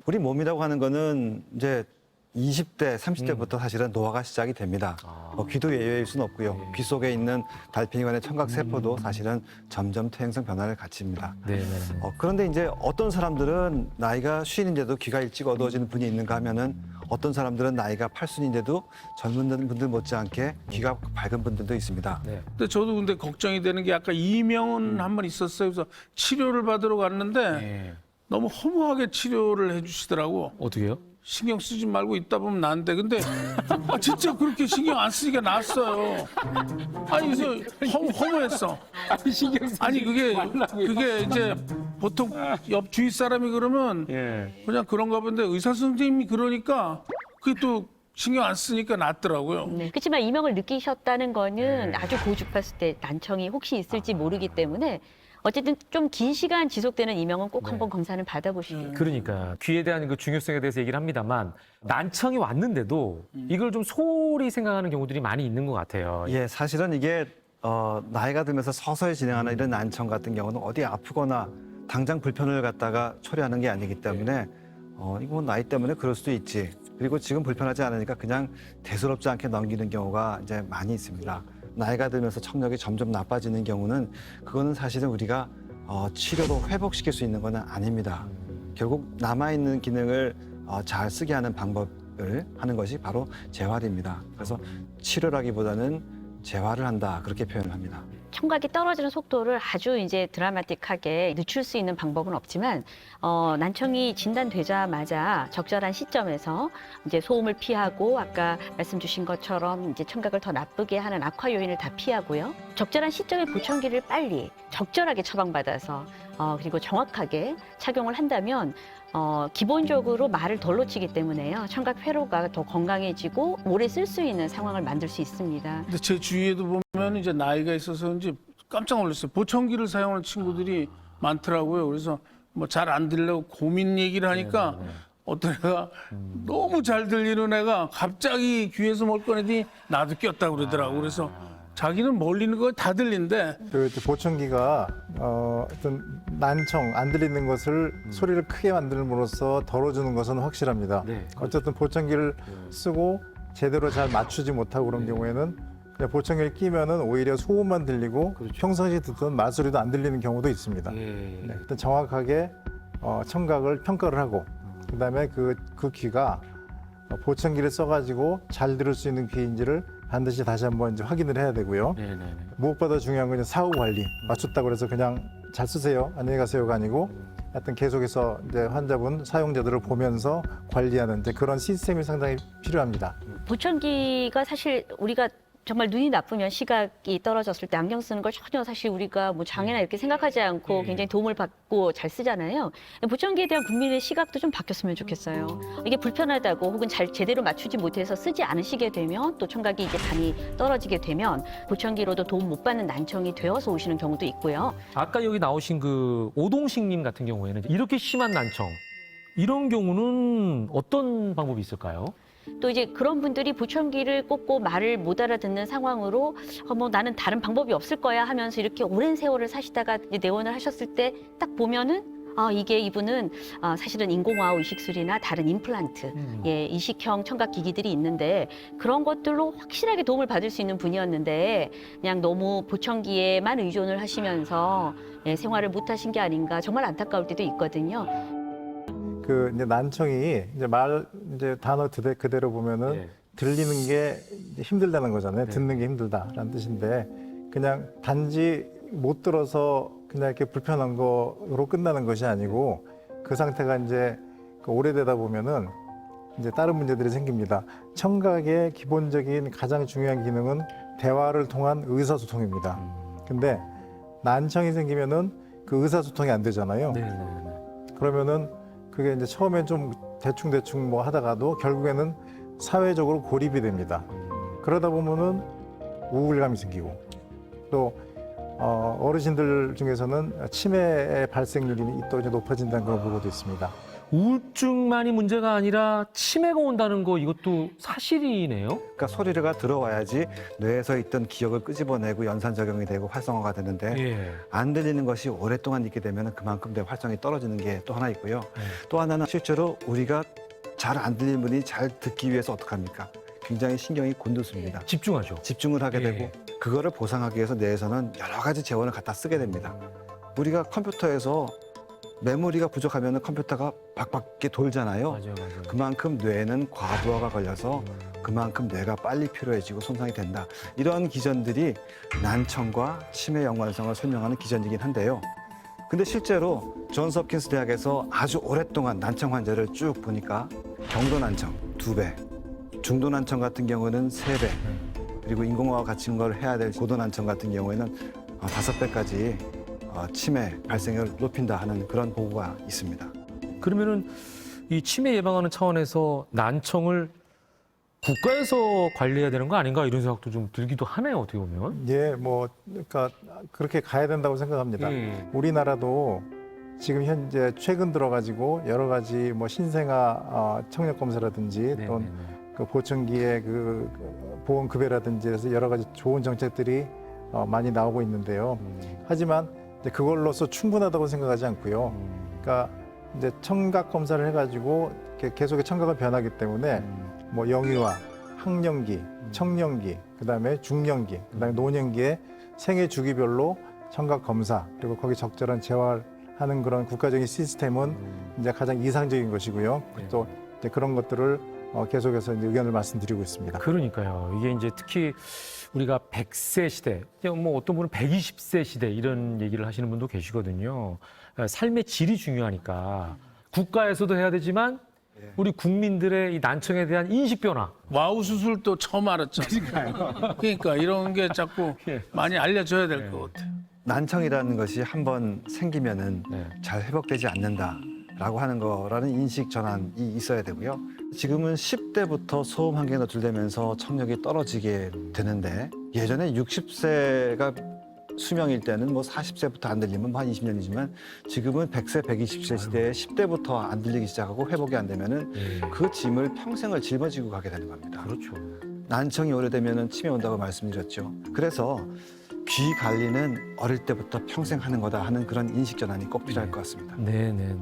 우리 몸이라고 하는 거는 이제 20대, 30대부터 사실은 노화가 시작이 됩니다. 귀도 예외일 수는 없고요. 귀 속에 있는 달팽이관의 청각 세포도 사실은 점점 퇴행성 변화를 갖춥니다. 그런데 이제 어떤 사람들은 나이가 50인데도 귀가 일찍 어두워지는 분이 있는가 하면은 어떤 사람들은 나이가 80인데도 젊은 분들 못지않게 귀가 밝은 분들도 있습니다. 근데 저도 근데 걱정이 되는 게 아까 이명은 한 번 있었어요. 그래서 치료를 받으러 갔는데 너무 허무하게 치료를 해주시더라고. 어떻게요? 신경 쓰지 말고 있다 보면 나은데 근데 진짜 그렇게 신경 안 쓰니까 나았어요. 아니 그래서 허무했어. 아니 그게 이제 보통 옆 주위 사람이 그러면 그냥 그런가 본데 의사 선생님이 그러니까 그게 또 신경 안 쓰니까 낫더라고요. 네. 그렇지만 이명을 느끼셨다는 거는 아주 고주파수 때 난청이 혹시 있을지 모르기 때문에 어쨌든 좀 긴 시간 지속되는 이명은 꼭 한번 검사는 받아보시길. 그러니까 귀에 대한 그 중요성에 대해서 얘기를 합니다만 난청이 왔는데도 이걸 좀 소홀히 생각하는 경우들이 많이 있는 것 같아요. 예, 사실은 이게 나이가 들면서 서서히 진행하는 이런 난청 같은 경우는 어디 아프거나 당장 불편을 갖다가 초래하는 게 아니기 때문에 이거 나이 때문에 그럴 수도 있지. 그리고 지금 불편하지 않으니까 그냥 대수롭지 않게 넘기는 경우가 이제 많이 있습니다. 나이가 들면서 청력이 점점 나빠지는 경우는 그거는 사실은 우리가 치료로 회복시킬 수 있는 건 아닙니다. 결국 남아있는 기능을 잘 쓰게 하는 방법을 하는 것이 바로 재활입니다. 그래서 치료라기보다는 재활을 한다 그렇게 표현을 합니다. 청각이 떨어지는 속도를 아주 이제 드라마틱하게 늦출 수 있는 방법은 없지만 난청이 진단되자마자 적절한 시점에서 이제 소음을 피하고 아까 말씀 주신 것처럼 이제 청각을 더 나쁘게 하는 악화 요인을 다 피하고요. 적절한 시점에 보청기를 빨리 적절하게 처방받아서 그리고 정확하게 착용을 한다면 기본적으로 말을 덜 놓치기 때문에요. 청각 회로가 더 건강해지고 오래 쓸 수 있는 상황을 만들 수 있습니다. 근데 제 주위에도 보면 이제 나이가 있어서인지 깜짝 놀랐어요. 보청기를 사용하는 친구들이 많더라고요. 그래서 뭐 잘 안 들려고 고민 얘기를 하니까 어떤 애가 너무 잘 들리는 애가 갑자기 귀에서 뭘 꺼내더니 나도 꼈다고 그러더라고. 그래서 자기는 멀리 있는 거 다 들린대. 그 보청기가 어떤 난청 안 들리는 것을 소리를 크게 만들므로써 덜어주는 것은 확실합니다. 어쨌든 보청기를 쓰고 제대로 잘 맞추지 못하고 그런 경우에는 그냥 보청기를 끼면은 오히려 소음만 들리고 평상시에 듣던 말소리도 안 들리는 경우도 있습니다. 일단 정확하게 청각을 평가를 하고 그다음에 그 귀가 보청기를 써가지고 잘 들을 수 있는 귀인지를 반드시 다시 한번 이제 확인을 해야 되고요. 무엇보다 중요한 건 이제 사후 관리. 맞췄다고 해서 그냥 잘 쓰세요, 안녕히 가세요가 아니고 하여튼 계속해서 이제 환자분 사용자들을 보면서 관리하는 이제 그런 시스템이 상당히 필요합니다. 보청기가 사실 우리가 정말 눈이 나쁘면 시각이 떨어졌을 때 안경 쓰는 걸 전혀 사실 우리가 뭐 장애나 이렇게 생각하지 않고 굉장히 도움을 받고 잘 쓰잖아요. 보청기에 대한 국민의 시각도 좀 바뀌었으면 좋겠어요. 이게 불편하다고 혹은 잘 제대로 맞추지 못해서 쓰지 않으시게 되면 또 청각이 이제 반이 떨어지게 되면 보청기로도 도움 못 받는 난청이 되어서 오시는 경우도 있고요. 아까 여기 나오신 그 오동식님 같은 경우에는 이렇게 심한 난청 이런 경우는 어떤 방법이 있을까요? 또 이제 그런 분들이 보청기를 꽂고 말을 못 알아듣는 상황으로 뭐 나는 다른 방법이 없을 거야 하면서 이렇게 오랜 세월을 사시다가 이제 내원을 하셨을 때 딱 보면은 이게 이분은 사실은 인공화학 의식술이나 다른 임플란트, 이식형 청각 기기들이 있는데 그런 것들로 확실하게 도움을 받을 수 있는 분이었는데 그냥 너무 보청기에만 의존을 하시면서 생활을 못 하신 게 아닌가 정말 안타까울 때도 있거든요. 그 이제 난청이 이제 단어 그대로 보면은 들리는 게 힘들다는 거잖아요. 듣는 게 힘들다라는 뜻인데 그냥 단지 못 들어서 그냥 이렇게 불편한 거로 끝나는 것이 아니고 그 상태가 이제 오래되다 보면은 이제 다른 문제들이 생깁니다. 청각의 기본적인 가장 중요한 기능은 대화를 통한 의사소통입니다. 근데 난청이 생기면은 그 의사소통이 안 되잖아요. 그러면은 그게 이제 처음엔 좀 대충 뭐 하다가도 결국에는 사회적으로 고립이 됩니다. 그러다 보면은 우울감이 생기고 또 어르신들 중에서는 치매의 발생률이 또 이제 높아진다는 그런 보고도 있습니다. 우울증만이 문제가 아니라 치매가 온다는 거 이것도 사실이네요. 그러니까 소리가 들어와야지 뇌에서 있던 기억을 끄집어내고 연산작용이 되고 활성화가 되는데 예. 안 들리는 것이 오랫동안 있게 되면 그만큼 뇌 활성이 떨어지는 게 또 하나 있고요. 네. 또 하나는 실제로 우리가 잘 안 들리는 분이 잘 듣기 위해서 어떡합니까? 굉장히 신경이 곤두습니다. 집중하죠. 집중을 하게 예. 되고 그거를 보상하기 위해서 뇌에서는 여러 가지 재원을 갖다 쓰게 됩니다. 우리가 컴퓨터에서 메모리가 부족하면 컴퓨터가 박박하게 돌잖아요. 맞아요. 그만큼 뇌에는 과부하가 걸려서 그만큼 뇌가 빨리 피로해지고 손상이 된다. 이런 기전들이 난청과 치매 연관성을 설명하는 기전이긴 한데요. 근데 실제로 존스 홉킨스 대학에서 아주 오랫동안 난청 환자를 쭉 보니까 경도 난청 2배, 중도 난청 같은 경우는 3배, 그리고 인공호흡 같은 걸 해야 될 고도 난청 같은 경우에는 5배까지 치매 발생을 높인다 하는 그런 보고가 있습니다. 그러면은 이 치매 예방하는 차원에서 난청을 국가에서 관리해야 되는 거 아닌가 이런 생각도 좀 들기도 하네요. 어떻게 보면. 예, 뭐 그러니까 그렇게 가야 된다고 생각합니다. 우리나라도 지금 현재 최근 들어가지고 여러 가지 뭐 신생아 청력 검사라든지 또는 그 보청기의 그 보험급여라든지 해서 여러 가지 좋은 정책들이 많이 나오고 있는데요. 하지만 이제 그걸로서 충분하다고 생각하지 않고요. 그러니까 이제 청각 검사를 해가지고 계속의 청각은 변하기 때문에 뭐 영유아, 학령기, 청년기, 그다음에 중년기, 그다음에 노년기에 생애 주기별로 청각 검사 그리고 거기 적절한 재활하는 그런 국가적인 시스템은 이제 가장 이상적인 것이고요. 또 이제 그런 것들을 계속해서 이제 의견을 말씀드리고 있습니다. 그러니까요. 이게 이제 특히 우리가 100세 시대, 뭐 어떤 분은 120세 시대 이런 얘기를 하시는 분도 계시거든요. 삶의 질이 중요하니까 국가에서도 해야 되지만 우리 국민들의 이 난청에 대한 인식 변화. 와우 수술도 처음 알았잖아요. 그러니까 이런 게 자꾸 많이 알려줘야 될 것 같아요. 난청이라는 것이 한번 생기면은 잘 회복되지 않는다라고 하는 거라는 인식 전환이 있어야 되고요. 지금은 10대부터 소음 환경에 노출되면서 청력이 떨어지게 되는데 예전에 60세가 수명일 때는 뭐 40세부터 안 들리면 뭐 한 20년이지만 지금은 100세, 120세 시대에 10대부터 안 들리기 시작하고 회복이 안 되면은 그 짐을 평생을 짊어지고 가게 되는 겁니다. 그렇죠. 난청이 오래되면은 치매 온다고 말씀드렸죠. 그래서 귀 관리는 어릴 때부터 평생 하는 거다 하는 그런 인식 전환이 꼭 필요할 것 같습니다. 네네.